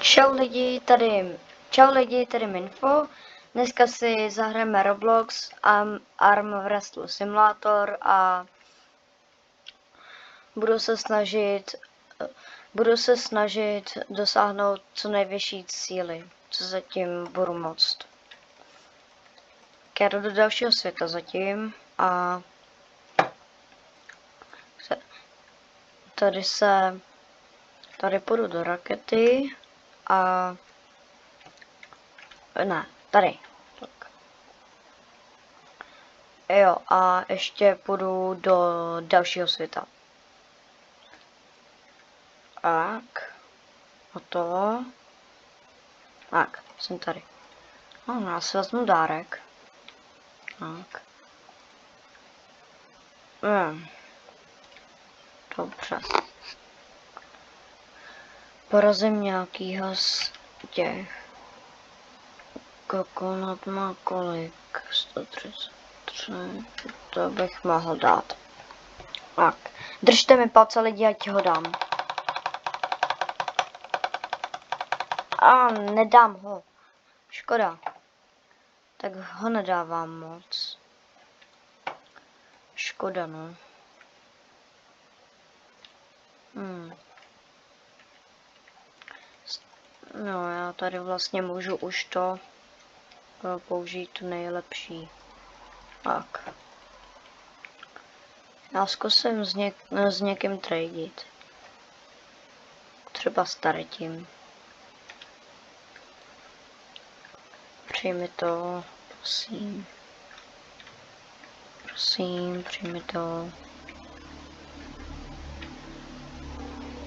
Čau lidi, tady Minfo. Dneska si zahrajeme Roblox a Arm Wrestle Simulator a budu se snažit dosáhnout co nejvyšší cíly, co zatím budu moct. Já jdu do dalšího světa zatím a tady půjdu do rakety a ne, tady. Tak. Jo, a ještě půjdu do dalšího světa. Tak. Hotovo. Tak, jsem tady. No, já si vezmu dárek. Tak. Dobře. Porazím nějakýho z těch. Kokonat má kolik? 133. To bych mohl dát. Tak. Držte mi palce lidi, ať ho dám. A nedám ho. Škoda. Tak ho nedávám moc. Škoda, no. No, já tady vlastně můžu už to použít to nejlepší. Tak. Já zkusím s někým tradit. Třeba s tím. Přijmi to, prosím. Prosím, přijmi to.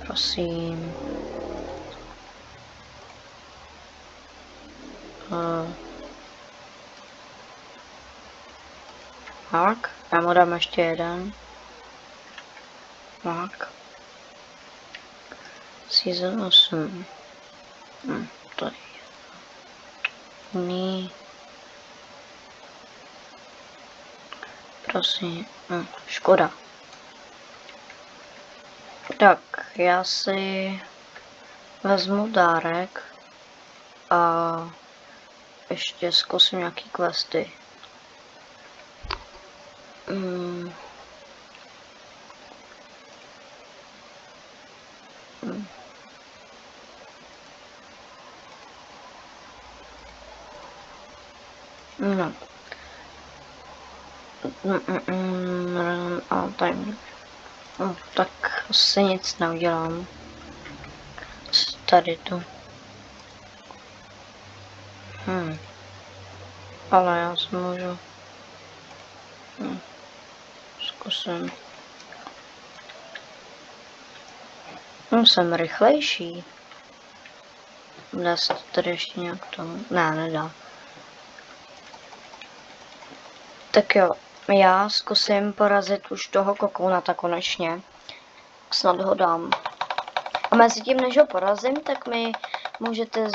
Prosím. Tak, já mu dám ještě jeden. Tak. Season 8. Tady. Ní. Prosím. Škoda. Tak, já si vezmu dárek a ještě zkusím nějaký questy. No. A tady. Tak asi nic neudělám. Tady to. Ale já si můžu. Zkusím. Jsem rychlejší. Dá se to tady ještě nějak tomu? Ne, nedá. Tak jo, já zkusím porazit už toho kokounata konečně. Snad ho dám. A mezi tím, než ho porazím, tak mi můžete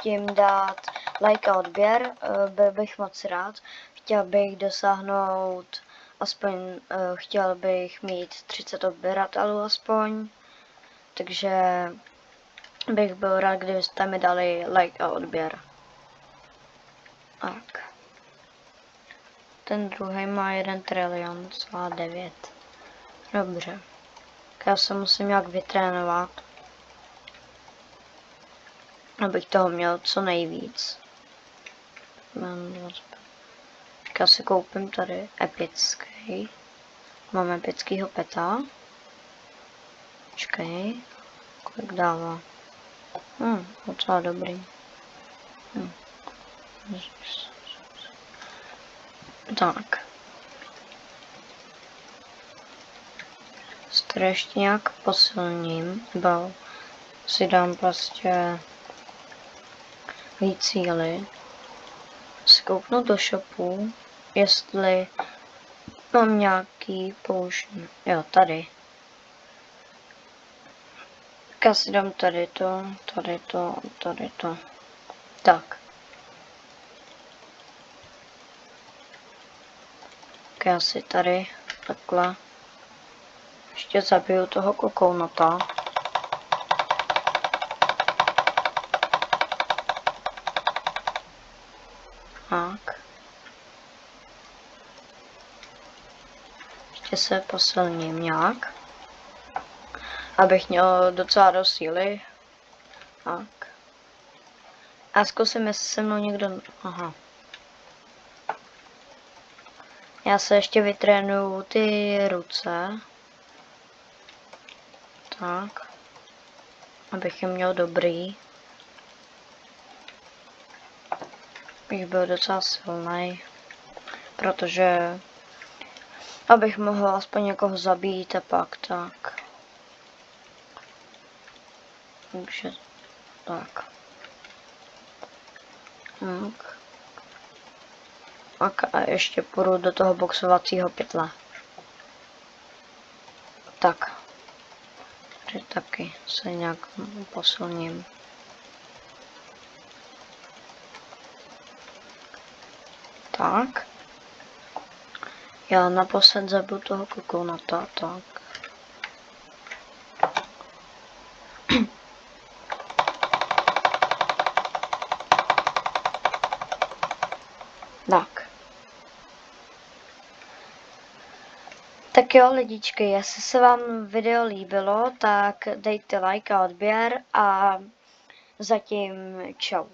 tím dát like a odběr. Bych moc rád. Chtěl bych dosáhnout aspoň, chtěl bych mít 30 odběratelů aspoň. Takže bych byl rád, kdybyste mi dali like a odběr. Tak. Ten druhý má 1 trilion, 9. Dobře. Já se musím nějak vytrénovat, abych toho měl co nejvíc. Já si koupím tady epický. Mám epickýho peta. Počkej. Kolik dává? Docela dobrý. Tak. Ještě nějak posilním, nebo si dám prostě víc síly. Zkouknu do shopu, jestli mám nějaký použití. Jo, tady. Tak já si dám tady to. Tak. Tak já si tady takhle ještě zabiju toho kokounata. Tak. Ještě se posilním nějak. Abych měl docela dost síly. Tak. A zkusím, jestli se mnou někdo... Aha. Já se ještě vytrénuju ty ruce. Tak. Abych je měl dobrý. Bych byl docela silný. Protože... Abych mohl aspoň někoho zabít a pak tak. Takže... Tak. Tak. A ještě půjdu do toho boxovacího pytle. Tak. Tady taky se nějak posilním. Tak. Já naposled zabiju toho kokounata, tak. Tak. Tak jo, lidičky, jestli se vám video líbilo, tak dejte like a odběr a zatím čau.